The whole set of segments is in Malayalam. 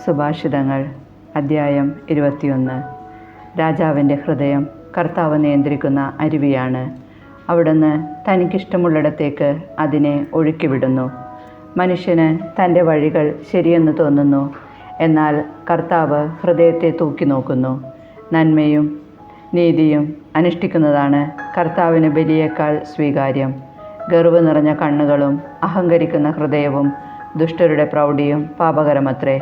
സുഭാഷിതങ്ങൾ അദ്ധ്യായം 21. രാജാവിൻ്റെ ഹൃദയം കർത്താവ് നിയന്ത്രിക്കുന്ന അരുവിയാണ്. അവിടുന്ന് തനിക്കിഷ്ടമുള്ളിടത്തേക്ക് അതിനെ ഒഴുക്കിവിടുന്നു. മനുഷ്യന് തൻ്റെ വഴികൾ ശരിയെന്ന് തോന്നുന്നു, എന്നാൽ കർത്താവ് ഹൃദയത്തെ തൂക്കി നോക്കുന്നു. നന്മയും നീതിയും അനുഷ്ഠിക്കുന്നതാണ് കർത്താവിന് ബലിയേക്കാൾ സ്വീകാര്യം. ഗർവ് നിറഞ്ഞ കണ്ണുകളും അഹങ്കരിക്കുന്ന ഹൃദയവും ദുഷ്ടരുടെ പ്രൗഢിയും പാപകരമത്രേ.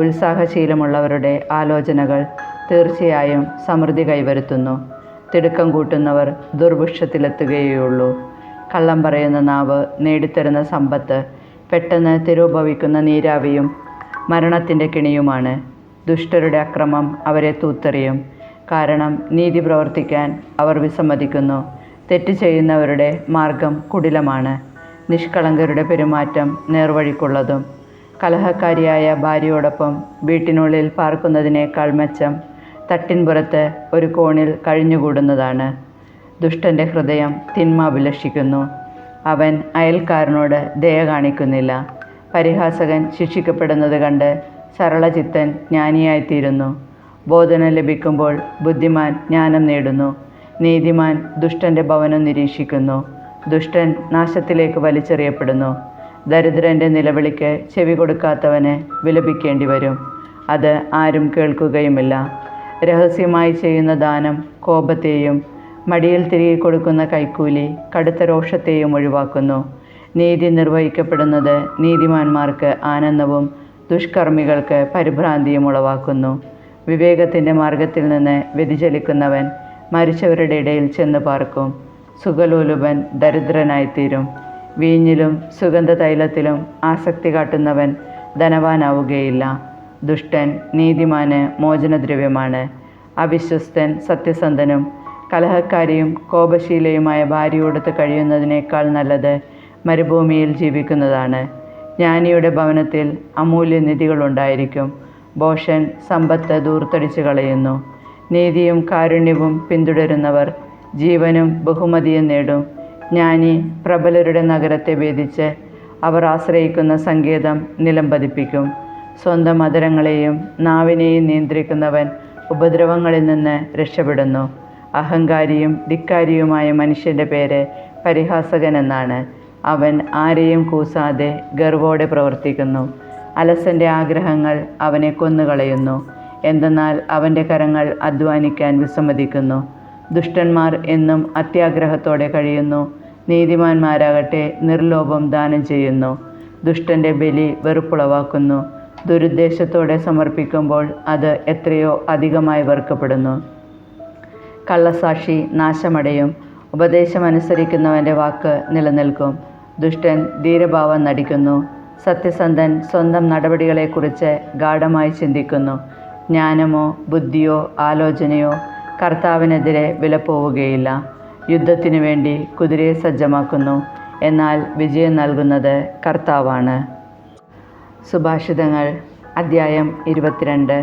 ഉത്സാഹശീലമുള്ളവരുടെ ആലോചനകൾ തീർച്ചയായും സമൃദ്ധി കൈവരുത്തുന്നു. തിടുക്കം കൂട്ടുന്നവർ ദുർഭിക്ഷത്തിലെത്തുകയുള്ളൂ. കള്ളം പറയുന്ന നാവ് നേടിത്തരുന്ന സമ്പത്ത് പെട്ടെന്ന് തിരോഭവിക്കുന്ന നീരാവിയും മരണത്തിൻ്റെ കിണിയുമാണ്. ദുഷ്ടരുടെ അക്രമം അവരെ തൂത്തെറിയും, കാരണം നീതി പ്രവർത്തിക്കാൻ അവർ വിസമ്മതിക്കുന്നു. തെറ്റ് ചെയ്യുന്നവരുടെ മാർഗം കുടിലമാണ്, നിഷ്കളങ്കരുടെ പെരുമാറ്റം നേർവഴിക്കുള്ളതും. കലഹക്കാരിയായ ഭാര്യയോടൊപ്പം വീട്ടിനുള്ളിൽ പാർക്കുന്നതിനേക്കാൾ മെച്ചം തട്ടിൻപുറത്ത് ഒരു കോണിൽ കഴിഞ്ഞുകൂടുന്നതാണ്. ദുഷ്ടൻ്റെ ഹൃദയം തിന്മ അഭിലഷിക്കുന്നു, അവൻ അയൽക്കാരനോട് ദയ കാണിക്കുന്നില്ല. പരിഹാസകൻ ശിക്ഷിക്കപ്പെടുന്നത് കണ്ട് സരളചിത്തൻ ജ്ഞാനിയായിത്തീരുന്നു. ബോധനം ലഭിക്കുമ്പോൾ ബുദ്ധിമാൻ ജ്ഞാനം നേടുന്നു. നീതിമാൻ ദുഷ്ടൻ്റെ ഭവനം നിരീക്ഷിക്കുന്നു. ദുഷ്ടൻ നാശത്തിലേക്ക് വലിച്ചെറിയപ്പെടുന്നു. ദരിദ്രൻ്റെ നിലവിളിക്ക് ചെവി കൊടുക്കാത്തവന് വിലപിക്കേണ്ടി വരും, അത് ആരും കേൾക്കുകയുമില്ല. രഹസ്യമായി ചെയ്യുന്ന ദാനം കോപത്തെയും മടിയിൽ തിരികെ കൊടുക്കുന്ന കൈക്കൂലി കടുത്ത രോഷത്തെയും ഒഴിവാക്കുന്നു. നീതി നിർവഹിക്കപ്പെടുന്നത് നീതിമാന്മാർക്ക് ആനന്ദവും ദുഷ്കർമ്മികൾക്ക് പരിഭ്രാന്തിയും ഉളവാക്കുന്നു. വിവേകത്തിൻ്റെ മാർഗത്തിൽ നിന്ന് വ്യതിചലിക്കുന്നവൻ മരിച്ചവരുടെ ഇടയിൽ ചെന്ന് പാർക്കും. സുഖലോലുപൻ ദരിദ്രനായിത്തീരും. വീഞ്ഞിലും സുഗന്ധ തൈലത്തിലും ആസക്തി കാട്ടുന്നവൻ ധനവാനാവുകയില്ല. ദുഷ്ടൻ നീതിമാന് മോചനദ്രവ്യമാണ്. അവിശ്വസ്തൻ സത്യസന്ധനും കലഹക്കാരിയും കോപശീലയുമായ ഭാര്യയോടൊത്ത് കഴിയുന്നതിനേക്കാൾ നല്ലത് മരുഭൂമിയിൽ ജീവിക്കുന്നതാണ്. ജ്ഞാനിയുടെ ഭവനത്തിൽ അമൂല്യനിധികളുണ്ടായിരിക്കും. ഭോഷൻ സമ്പത്ത് ദൂർത്തടിച്ചു കളയുന്നു. നീതിയും കാരുണ്യവും പിന്തുടരുന്നവർ ജീവനും ബഹുമതിയും നേടും. ജ്ഞാനി പ്രബലരുടെ നഗരത്തെ ഭേദിച്ച് അവർ ആശ്രയിക്കുന്ന സങ്കേതം നിലം പതിപ്പിക്കും. സ്വന്തം അധരങ്ങളെയും നാവിനെയും നിയന്ത്രിക്കുന്നവൻ ഉപദ്രവങ്ങളിൽ നിന്ന് രക്ഷപ്പെടുന്നു. അഹങ്കാരിയും ധിക്കാരിയുമായ മനുഷ്യൻ്റെ പേര് പരിഹാസകൻ എന്നാണ്. അവൻ ആരെയും കൂസാതെ ഗർവോടെ പ്രവർത്തിക്കുന്നു. അലസൻ്റെ ആഗ്രഹങ്ങൾ അവനെ കൊന്നുകളയുന്നു, എന്തെന്നാൽ അവൻ്റെ കരങ്ങൾ അധ്വാനിക്കാൻ വിസമ്മതിക്കുന്നു. ദുഷ്ടന്മാർ എന്നും അത്യാഗ്രഹത്തോടെ കഴിയുന്നു. നീതിമാന്മാരാകട്ടെ നിർലോഭം ദാനം ചെയ്യുന്നു. ദുഷ്ടൻ്റെ ബലി വെറുപ്പുളവാക്കുന്നു. ദുരുദ്ദേശത്തോടെ സമർപ്പിക്കുമ്പോൾ അത് എത്രയോ അധികമായി വെറുക്കപ്പെടുന്നു. കള്ളസാക്ഷി നാശമടയും. ഉപദേശമനുസരിക്കുന്നവൻ്റെ വാക്ക് നിലനിൽക്കും. ദുഷ്ടൻ ധീരഭാവം നടിക്കുന്നു. സത്യസന്ധൻ സ്വന്തം നടപടികളെക്കുറിച്ച് ഗാഢമായി ചിന്തിക്കുന്നു. ജ്ഞാനമോ ബുദ്ധിയോ ആലോചനയോ കർത്താവിനെതിരെ വിലപ്പോവുകയില്ല. യുദ്ധത്തിനു വേണ്ടി കുതിരയെ സജ്ജമാക്കുന്നു, എന്നാൽ വിജയം നൽകുന്നത് കർത്താവാണ്. സുഭാഷിതങ്ങൾ അദ്ധ്യായം 22.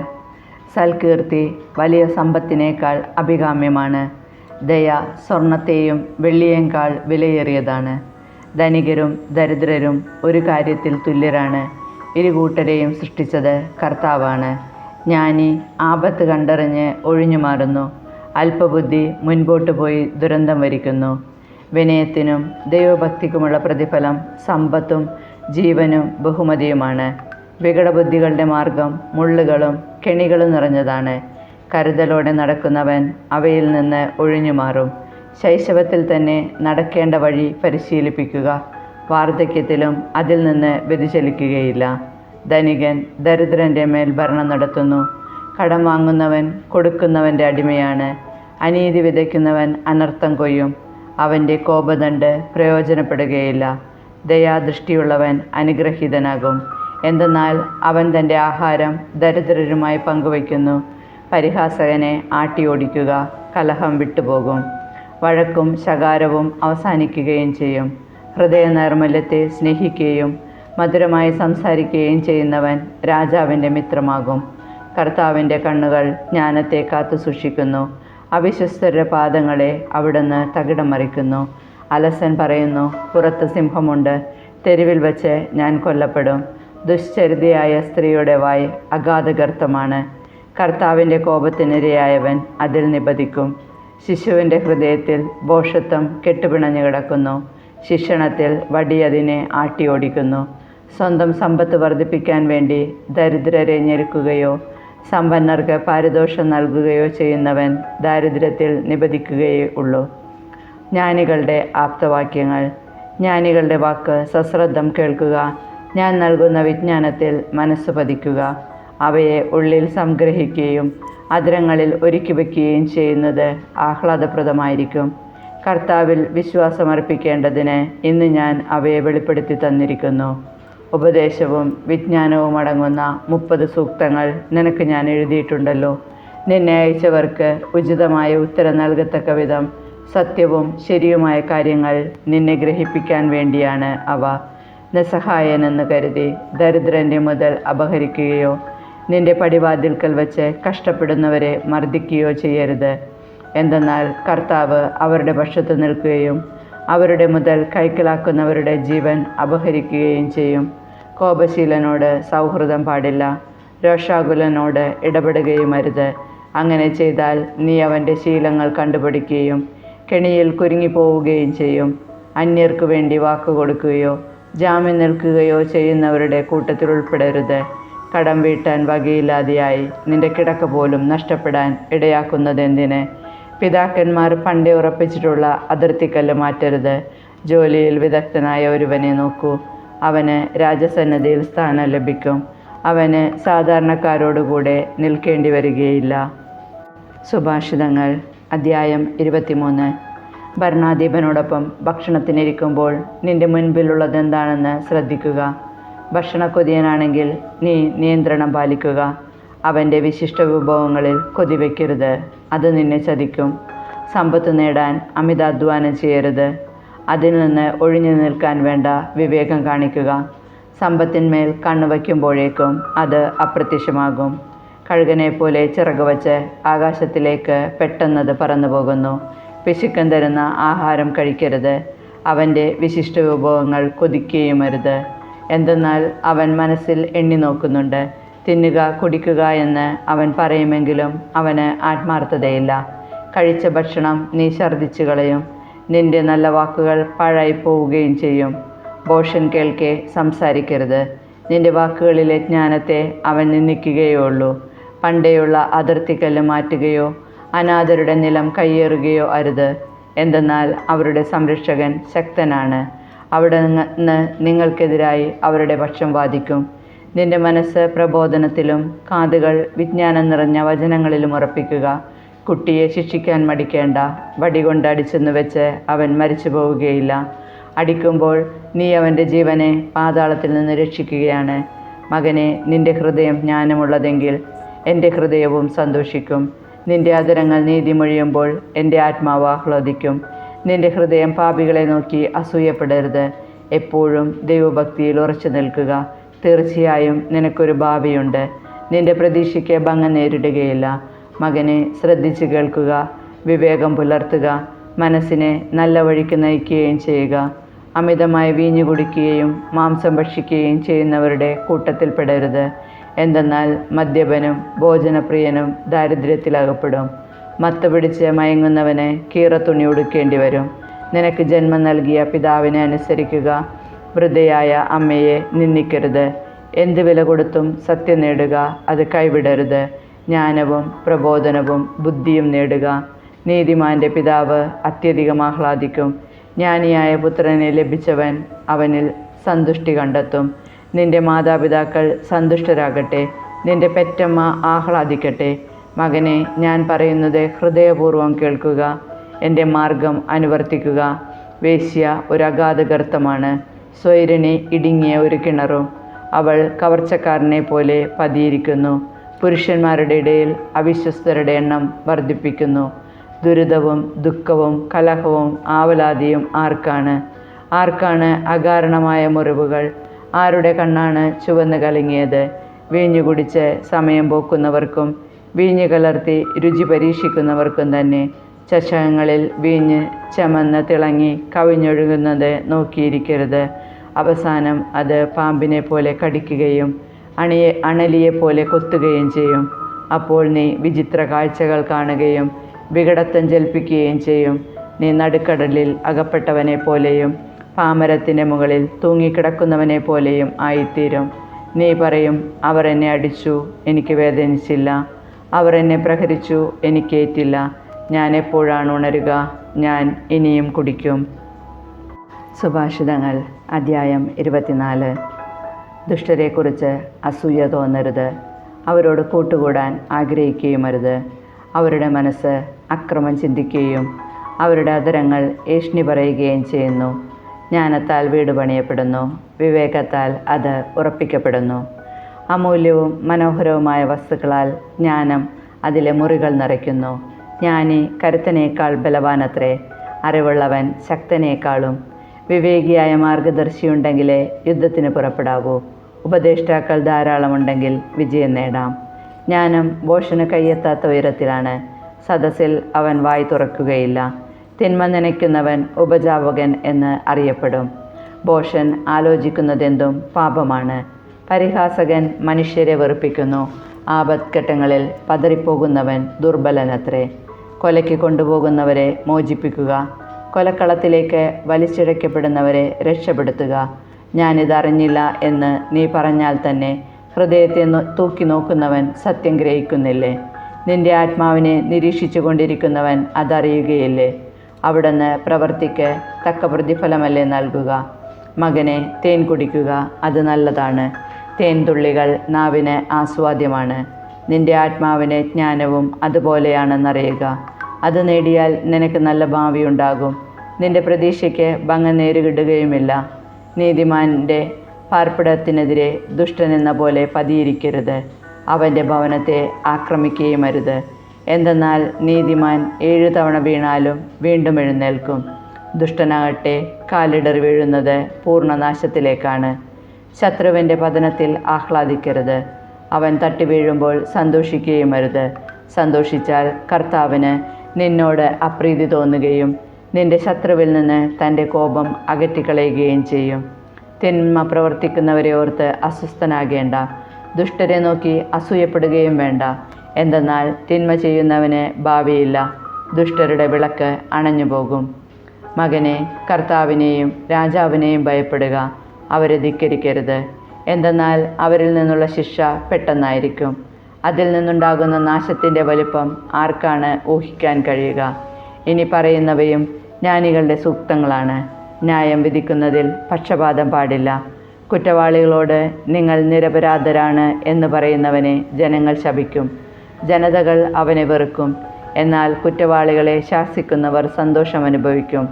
സൽകീർത്തി വലിയ സമ്പത്തിനേക്കാൾ അഭികാമ്യമാണ്. ദയ സ്വർണത്തെയും വെള്ളിയേക്കാൾ വിലയേറിയതാണ്. ധനികരും ദരിദ്രരും ഒരു കാര്യത്തിൽ തുല്യരാണ്. ഇരുകൂട്ടരെയും സൃഷ്ടിച്ചത് കർത്താവാണ്. ജ്ഞാനി ആപത്ത് കണ്ടറിഞ്ഞ് ഒഴിഞ്ഞു മാറുന്നു. അല്പബുദ്ധി മുൻപോട്ട് പോയി ദുരന്തം വരിക്കുന്നു. വിനയത്തിനും ദൈവഭക്തിക്കുമുള്ള പ്രതിഫലം സമ്പത്തും ജീവനും ബഹുമതിയുമാണ്. വികടബുദ്ധികളുടെ മാർഗം മുള്ളുകളും കെണികളും നിറഞ്ഞതാണ്. കരുതലോടെ നടക്കുന്നവൻ അവയിൽ നിന്ന് ഒഴിഞ്ഞു മാറും. ശൈശവത്തിൽ തന്നെ നടക്കേണ്ട വഴി പരിശീലിപ്പിക്കുക, വാർദ്ധക്യത്തിലും അതിൽ നിന്ന് വ്യതിചലിക്കുകയില്ല. ധനികൻ ദരിദ്രൻ്റെ മേൽ ഭരണം നടത്തുന്നു. കടം വാങ്ങുന്നവൻ കൊടുക്കുന്നവൻ്റെ അടിമയാണ്. അനീതി വിതയ്ക്കുന്നവൻ അനർത്ഥം കൊയ്യും. അവൻ്റെ കോപദണ്ഡ് പ്രയോജനപ്പെടുകയില്ല. ദയാദൃഷ്ടിയുള്ളവൻ അനുഗ്രഹീതനാകും, എന്തെന്നാൽ അവൻ തൻ്റെ ആഹാരം ദരിദ്രരുമായി പങ്കുവയ്ക്കുന്നു. പരിഹാസകനെ ആട്ടിയോടിക്കുക, കലഹം വിട്ടുപോകും. വഴക്കും ശകാരവും അവസാനിക്കുകയും ചെയ്യും. ഹൃദയ നൈർമല്യത്തെ സ്നേഹിക്കുകയും മധുരമായി സംസാരിക്കുകയും ചെയ്യുന്നവൻ രാജാവിൻ്റെ മിത്രമാകും. കർത്താവിൻ്റെ കണ്ണുകൾ ജ്ഞാനത്തെ കാത്തു സൂക്ഷിക്കുന്നു. അവിശ്വസ്തരുടെ പാദങ്ങളെ അവിടുന്ന് തകിടം മറിക്കുന്നു. അലസൻ പറയുന്നു, പുറത്ത് സിംഹമുണ്ട്, തെരുവിൽ വച്ച് ഞാൻ കൊല്ലപ്പെടും. ദുശ്ചരിതയായ സ്ത്രീയുടെ വായ് അഗാധഗർത്തമാണ്. കർത്താവിൻ്റെ കോപത്തിനിരയായവൻ അതിൽ നിപതിക്കും. ശിശുവിൻ്റെ ഹൃദയത്തിൽ ഭോഷത്വം കെട്ടുപിണഞ്ഞു കിടക്കുന്നു. ശിക്ഷണത്തിൽ വടി അതിനെ ആട്ടിയോടിക്കുന്നു. സ്വന്തം സമ്പത്ത് വർദ്ധിപ്പിക്കാൻ വേണ്ടി ദരിദ്രരെ ഞെരുക്കുകയോ സമ്പന്നർക്ക് പാരിതോഷം നൽകുകയോ ചെയ്യുന്നവൻ ദാരിദ്ര്യത്തിൽ നിപതിക്കുകയേ ഉള്ളൂ. ജ്ഞാനികളുടെ ആപ്തവാക്യങ്ങൾ. ജ്ഞാനികളുടെ വാക്ക് സശ്രദ്ധം കേൾക്കുക. ഞാൻ നൽകുന്ന വിജ്ഞാനത്തിൽ മനസ്സ് പതിക്കുക. അവയെ ഉള്ളിൽ സംഗ്രഹിക്കുകയും അധരങ്ങളിൽ ഒരുക്കി വയ്ക്കുകയും ചെയ്യുന്നത് ആഹ്ലാദപ്രദമായിരിക്കും. കർത്താവിൽ വിശ്വാസമർപ്പിക്കേണ്ടതിന് ഇന്ന് ഞാൻ അവയെ വെളിപ്പെടുത്തി തന്നിരിക്കുന്നു. ഉപദേശവും വിജ്ഞാനവും അടങ്ങുന്ന 30 സൂക്തങ്ങൾ നിനക്ക് ഞാൻ എഴുതിയിട്ടുണ്ടല്ലോ. നിന്നെ അയച്ചവർക്ക് ഉചിതമായ ഉത്തരം നൽകത്തക്ക വിധം സത്യവും ശരിയുമായ കാര്യങ്ങൾ നിന്നെ ഗ്രഹിപ്പിക്കാൻ വേണ്ടിയാണ് അവ. നിസ്സഹായനെന്ന് കരുതി ദരിദ്രൻ്റെ മുതൽ അപഹരിക്കുകയോ നിന്റെ പടിവാതിൽക്കൽ വച്ച് കഷ്ടപ്പെടുന്നവരെ മർദ്ദിക്കുകയോ ചെയ്യരുത്. എന്തെന്നാൽ കർത്താവ് അവരുടെ പക്ഷത്ത് നിൽക്കുകയും അവരുടെ മുതൽ കൈക്കലാക്കുന്നവരുടെ ജീവൻ അപഹരിക്കുകയും ചെയ്യും. കോപശീലനോട് സൗഹൃദം പാടില്ല. രോഷാകുലനോട് ഇടപെടുകയും അരുത്. അങ്ങനെ ചെയ്താൽ നീ അവൻ്റെ ശീലങ്ങൾ കണ്ടുപിടിക്കുകയും കെണിയിൽ കുരുങ്ങിപ്പോവുകയും ചെയ്യും. അന്യർക്കു വേണ്ടി വാക്ക് കൊടുക്കുകയോ ജാമ്യം നിൽക്കുകയോ ചെയ്യുന്നവരുടെ കൂട്ടത്തിൽ ഉൾപ്പെടരുത്. കടം വീട്ടാൻ വകയില്ലാതെയായി നിന്റെ കിടക്ക പോലും നഷ്ടപ്പെടാൻ ഇടയാക്കുന്നതെന്തിന്? പിതാക്കന്മാർ പണ്ടേ ഉറപ്പിച്ചിട്ടുള്ള അതിർത്തിക്കല്ല് മാറ്റരുത്. ജോലിയിൽ വിദഗ്ധനായ ഒരുവനെ നോക്കൂ. അവന് രാജസന്നദ്ധിയിൽ സ്ഥാനം ലഭിക്കും. അവന് സാധാരണക്കാരോടുകൂടെ നിൽക്കേണ്ടി വരികയില്ല. സുഭാഷിതങ്ങൾ അധ്യായം 23. ഭരണാധിപനോടൊപ്പം ഭക്ഷണത്തിനിരിക്കുമ്പോൾ നിന്റെ മുൻപിലുള്ളതെന്താണെന്ന് ശ്രദ്ധിക്കുക. ഭക്ഷണക്കൊതിയനാണെങ്കിൽ നീ നിയന്ത്രണം പാലിക്കുക. അവൻ്റെ വിശിഷ്ട വിഭവങ്ങളിൽ കൊതിവെക്കരുത്, അത് നിന്നെ ചതിക്കും. സമ്പത്ത് നേടാൻ അമിതാധ്വാനം ചെയ്യരുത്. അതിൽ നിന്ന് ഒഴിഞ്ഞു നിൽക്കാൻ വേണ്ട വിവേകം കാണിക്കുക. സമ്പത്തിന്മേൽ കണ്ണുവയ്ക്കുമ്പോഴേക്കും അത് അപ്രത്യക്ഷമാകും. കഴുകനെപ്പോലെ ചിറക് വച്ച് ആകാശത്തിലേക്ക് പെട്ടെന്നത് പറന്നു പോകുന്നു. പിശുക്കൻ തരുന്ന ആഹാരം കഴിക്കരുത്. അവൻ്റെ വിശിഷ്ട വിഭവങ്ങൾ കൊതിക്കുകയുമരുത്. എന്തെന്നാൽ അവൻ മനസ്സിൽ എണ്ണി നോക്കുന്നുണ്ട്. തിന്നുക കുടിക്കുക എന്ന് അവൻ പറയുമെങ്കിലും അവന് ആത്മാർത്ഥതയില്ല. കഴിച്ച ഭക്ഷണം നീ ഛർദ്ദിച്ചു കളയും. നിന്റെ നല്ല വാക്കുകൾ പാഴായിപ്പോവുകയും ചെയ്യും. ഭോഷൻ കേൾക്കെ സംസാരിക്കരുത്. നിന്റെ വാക്കുകളിലെ ജ്ഞാനത്തെ അവൻ നിന്ദിക്കുകയേ ഉള്ളൂ. പണ്ടേയുള്ള അതിർത്തിക്കല്ല് മാറ്റുകയോ അനാഥരുടെ നിലം കയ്യേറുകയോ അരുത്. എന്തെന്നാൽ അവരുടെ സംരക്ഷകൻ ശക്തനാണ്. അവിടെ നിന്ന് നിങ്ങൾക്കെതിരായി അവരുടെ പക്ഷം വാദിക്കും. നിന്റെ മനസ്സ് പ്രബോധനത്തിലും കാതുകൾ വിജ്ഞാനം നിറഞ്ഞ വചനങ്ങളിലും ഉറപ്പിക്കുക. കുട്ടിയെ ശിക്ഷിക്കാൻ മടിക്കേണ്ട. വടികൊണ്ട് അടിച്ചെന്ന് വെച്ച് അവൻ മരിച്ചു പോവുകയില്ല. അടിക്കുമ്പോൾ നീ അവൻ്റെ ജീവനെ പാതാളത്തിൽ നിന്ന് രക്ഷിക്കുകയാണ്. മകനെ, നിന്റെ ഹൃദയം ജ്ഞാനമുള്ളതെങ്കിൽ എൻ്റെ ഹൃദയവും സന്തോഷിക്കും. നിന്റെ അധരങ്ങൾ നീതിമൊഴിയുമ്പോൾ എൻ്റെ ആത്മാവ് ആഹ്ലാദിക്കും. നിന്റെ ഹൃദയം പാപികളെ നോക്കി അസൂയപ്പെടരുത്. എപ്പോഴും ദൈവഭക്തിയിൽ ഉറച്ചു നിൽക്കുക. തീർച്ചയായും നിനക്കൊരു ഭാവിയുണ്ട്. നിന്റെ പ്രതീക്ഷയ്ക്ക് ഭംഗം നേരിടുകയില്ല. മകനെ, ശ്രദ്ധിച്ചു കേൾക്കുക. വിവേകം പുലർത്തുക. മനസ്സിനെ നല്ല വഴിക്ക് നയിക്കുകയും ചെയ്യുക. അമിതമായി വീഞ്ഞു കുടിക്കുകയും മാംസം ഭക്ഷിക്കുകയും ചെയ്യുന്നവരുടെ കൂട്ടത്തിൽപ്പെടരുത്. എന്തെന്നാൽ മദ്യപനും ഭോജനപ്രിയനും ദാരിദ്ര്യത്തിലകപ്പെടും. മത്ത് പിടിച്ച് മയങ്ങുന്നവന് കീറത്തുണി ഉടുക്കേണ്ടി വരും. നിനക്ക് ജന്മം നൽകിയ പിതാവിനെ അനുസരിക്കുക. വൃദ്ധയായ അമ്മയെ നിന്ദിക്കരുത്. എന്ത് വില കൊടുത്തും സത്യം നേടുക, അത് കൈവിടരുത്. ജ്ഞാനവും പ്രബോധനവും ബുദ്ധിയും നേടുക. നീതിമാൻ്റെ പിതാവ് അത്യധികം ആഹ്ലാദിക്കും. ജ്ഞാനിയായ പുത്രനെ ലഭിച്ചവൻ അവനിൽ സന്തുഷ്ടി കണ്ടെത്തും. നിന്റെ മാതാപിതാക്കൾ സന്തുഷ്ടരാകട്ടെ. നിന്റെ പെറ്റമ്മ ആഹ്ലാദിക്കട്ടെ. മകനെ, ഞാൻ പറയുന്നത് ഹൃദയപൂർവ്വം കേൾക്കുക. എൻ്റെ മാർഗം അനുവർത്തിക്കുക. വേശ്യ ഒരു അഗാധഗർത്തമാണ്, സ്വൈരിണി ഇടുങ്ങിയ ഒരു കിണറും. അവൾ കവർച്ചക്കാരനെ പോലെ പതിയിരിക്കുന്നു. പുരുഷന്മാരുടെ ഇടയിൽ അവിശ്വസ്തരുടെ എണ്ണം വർദ്ധിപ്പിക്കുന്നു. ദുരിതവും ദുഃഖവും കലഹവും ആവലാതിയും ആർക്കാണ് അകാരണമായ മുറിവുകൾ? ആരുടെ കണ്ണാണ് ചുവന്ന് കലങ്ങിയത്? വീഞ്ഞു കുടിച്ച് സമയം പോക്കുന്നവർക്കും വീഞ്ഞ് കലർത്തി രുചി പരീക്ഷിക്കുന്നവർക്കും തന്നെ. ചഷകങ്ങളിൽ വീഞ്ഞ് ചമന്ന് തിളങ്ങി കവിഞ്ഞൊഴുകുന്നത് നോക്കിയിരിക്കരുത്. അവസാനം അത് പാമ്പിനെ പോലെ കടിക്കുകയും അണലിയെപ്പോലെ കൊത്തുകയും ചെയ്യും. അപ്പോൾ നീ വിചിത്ര കാഴ്ചകൾ കാണുകയും വികടത്വം ജൽപ്പിക്കുകയും ചെയ്യും. നീ നടുക്കടലിൽ അകപ്പെട്ടവനെ പോലെയും പാമരത്തിൻ്റെ മുകളിൽ തൂങ്ങിക്കിടക്കുന്നവനെ പോലെയും ആയിത്തീരും. നീ പറയും, അവർ എന്നെ അടിച്ചു, എനിക്ക് വേദനിച്ചില്ല. അവർ എന്നെ പ്രഹരിച്ചു, എനിക്കേറ്റില്ല. ഞാൻ എപ്പോഴാണ് ഉണരുക? ഞാൻ ഇനിയും കുടിക്കും. സുഭാഷിതങ്ങൾ അധ്യായം 24. ദുഷ്ടരെക്കുറിച്ച് അസൂയ തോന്നരുത്. അവരോട് കൂട്ടുകൂടാൻ ആഗ്രഹിക്കുകയുമരുത്. അവരുടെ മനസ്സ് അക്രമം ചിന്തിക്കുകയും അവരുടെ അധരങ്ങൾ ഏഷ്ണി പറയുകയും ചെയ്യുന്നു. ജ്ഞാനത്താൽ വീട് പണിയപ്പെടുന്നു, വിവേകത്താൽ അത് ഉറപ്പിക്കപ്പെടുന്നു. അമൂല്യവും മനോഹരവുമായ വസ്തുക്കളാൽ ജ്ഞാനം അതിലെ മുറികൾ നിറയ്ക്കുന്നു. ജ്ഞാനി കരുത്തനേക്കാൾ ബലവാനത്രേ, അറിവുള്ളവൻ ശക്തനേക്കാളും. വിവേകിയായ മാർഗദർശിയുണ്ടെങ്കിലേ യുദ്ധത്തിന് പുറപ്പെടാവൂ. ഉപദേഷ്ടാക്കൾ ധാരാളമുണ്ടെങ്കിൽ വിജയം നേടാം. ജ്ഞാനം ഭോഷന് കയ്യെത്താത്ത ഉയരത്തിലാണ്. സദസ്സിൽ അവൻ വായി തുറക്കുകയില്ല. തിന്മ നനയ്ക്കുന്നവൻ ഉപജാപകൻ എന്ന് അറിയപ്പെടും. ഭോഷൻ ആലോചിക്കുന്നതെന്തും പാപമാണ്. പരിഹാസകൻ മനുഷ്യരെ വെറുപ്പിക്കുന്നു. ആപത്ഘട്ടങ്ങളിൽ പതറിപ്പോകുന്നവൻ ദുർബലനത്രേ. കൊലയ്ക്ക് കൊണ്ടുപോകുന്നവരെ മോചിപ്പിക്കുക. കൊലക്കളത്തിലേക്ക് വലിച്ചിഴക്കപ്പെടുന്നവരെ രക്ഷപ്പെടുത്തുക. ഞാനിതറിഞ്ഞില്ല എന്ന് നീ പറഞ്ഞാൽ തന്നെ ഹൃദയത്തെ തൂക്കി നോക്കുന്നവൻ സത്യം ഗ്രഹിക്കുന്നില്ലേ? നിന്റെ ആത്മാവിനെ നിരീക്ഷിച്ചു കൊണ്ടിരിക്കുന്നവൻ അതറിയുകയില്ലേ? അവിടുന്ന് പ്രവൃത്തിക്ക് തക്ക പ്രതിഫലമല്ലേ നൽകുക? മകനെ, തേൻ കുടിക്കുക, അത് നല്ലതാണ്. തേൻ തുള്ളികൾ നാവിന് ആസ്വാദ്യമാണ്. നിന്റെ ആത്മാവിന് ജ്ഞാനവും അതുപോലെയാണെന്നറിയുക. അത് നേടിയാൽ നിനക്ക് നല്ല ഭാവിയുണ്ടാകും. നിന്റെ പ്രതീക്ഷയ്ക്ക് ഭംഗം നേരിടുകയുമില്ല. നീതിമാൻ്റെ പാർപ്പിടത്തിനെതിരെ ദുഷ്ടനെന്ന പോലെ പതിയിരിക്കരുത്. അവൻ്റെ ഭവനത്തെ ആക്രമിക്കുകയുമരുത്. എന്തെന്നാൽ നീതിമാൻ 7 തവണ വീണാലും വീണ്ടും എഴുന്നേൽക്കും. ദുഷ്ടനാകട്ടെ കാലിടറി വീഴുന്നത് പൂർണ്ണനാശത്തിലേക്കാണ്. ശത്രുവിൻ്റെ പതനത്തിൽ ആഹ്ലാദിക്കരുത്. അവൻ തട്ടി വീഴുമ്പോൾ സന്തോഷിക്കുകയുമരുത്. സന്തോഷിച്ചാൽ കർത്താവിന് നിന്നോട് അപ്രീതി തോന്നുകയും നിന്റെ ശത്രുവിൽ നിന്ന് തൻ്റെ കോപം അകറ്റിക്കളയുകയും ചെയ്യും. തിന്മ പ്രവർത്തിക്കുന്നവരെ ഓർത്ത് അസ്വസ്ഥനാകേണ്ട. ദുഷ്ടരെ നോക്കി അസൂയപ്പെടുകയും വേണ്ട. എന്തെന്നാൽ തിന്മ ചെയ്യുന്നവന് ഭാവിയില്ല. ദുഷ്ടരുടെ വിളക്ക് അണഞ്ഞുപോകും. മകനെ, കർത്താവിനെയും രാജാവിനെയും ഭയപ്പെടുക. അവരെ ധിക്കരിക്കരുത്. എന്തെന്നാൽ അവരിൽ നിന്നുള്ള ശിക്ഷ പെട്ടെന്നായിരിക്കും. അതിൽ നിന്നുണ്ടാകുന്ന നാശത്തിൻ്റെ വലിപ്പം ആർക്കാണ് ഊഹിക്കാൻ കഴിയുക? ഇനി പറയുന്നവയും ജ്ഞാനികളുടെ സൂക്തങ്ങളാണ്. ന്യായം വിധിക്കുന്നതിൽ പക്ഷപാതം പാടില്ല. കുറ്റവാളികളോട് നിങ്ങൾ നിരപരാധരാണ് എന്ന് പറയുന്നവനെ ജനങ്ങൾ ശപിക്കും. ജനതകൾ അവനെ വെറുക്കും. എന്നാൽ കുറ്റവാളികളെ ശാസിക്കുന്നവർ സന്തോഷമനുഭവിക്കും.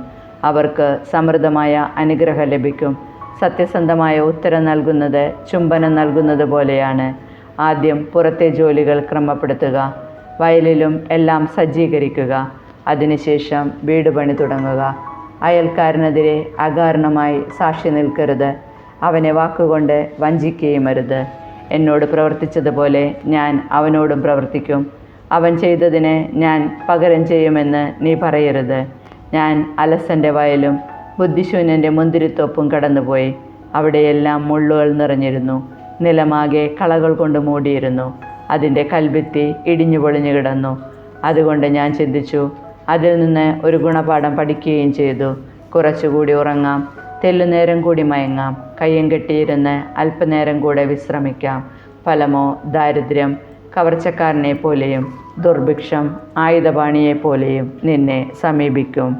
അവർക്ക് സമൃദ്ധമായ അനുഗ്രഹം ലഭിക്കും. സത്യസന്ധമായ ഉത്തരം നൽകുന്നത് ചുംബനം നൽകുന്നത് പോലെയാണ്. ആദ്യം പുറത്തെ ജോലികൾ ക്രമപ്പെടുത്തുക, വയലിലും എല്ലാം സജ്ജീകരിക്കുക. അതിനുശേഷം വീട് പണി തുടങ്ങുക. അയൽക്കാരനെതിരെ അകാരണമായി സാക്ഷി നിൽക്കരുത്. അവനെ വാക്കുകൊണ്ട് വഞ്ചിക്കുകയുമരുത്. എന്നോട് പ്രവർത്തിച്ചതുപോലെ ഞാൻ അവനോടും പ്രവർത്തിക്കും. അവൻ ചെയ്തതിന് ഞാൻ പകരം ചെയ്യുമെന്ന് നീ പറയരുത്. ഞാൻ അലസൻ്റെ വയലും ബുദ്ധിശൂന്യൻ്റെ മുന്തിരിത്തോപ്പും കടന്നുപോയി. അവിടെയെല്ലാം മുള്ളുകൾ നിറഞ്ഞിരുന്നു. നിലമാകെ കളകൾ കൊണ്ട് മൂടിയിരുന്നു. അതിൻ്റെ കൽഭിത്തി ഇടിഞ്ഞു പൊളിഞ്ഞു കിടന്നു. അതുകൊണ്ട് ഞാൻ ചിന്തിച്ചു, അതിൽ നിന്ന് ഒരു ഗുണപാഠം പഠിക്കുകയും ചെയ്തു. കുറച്ചുകൂടി ഉറങ്ങാം, തെല്ലുനേരം കൂടി മയങ്ങാം, കയ്യും കെട്ടിയിരുന്ന് അല്പനേരം കൂടെ വിശ്രമിക്കാം. ഫലമോ ദാരിദ്ര്യം കവർച്ചക്കാരനെ പോലെയും ദുർഭിക്ഷം ആയുധപാണിയെപ്പോലെയും നിന്നെ സമീപിക്കും.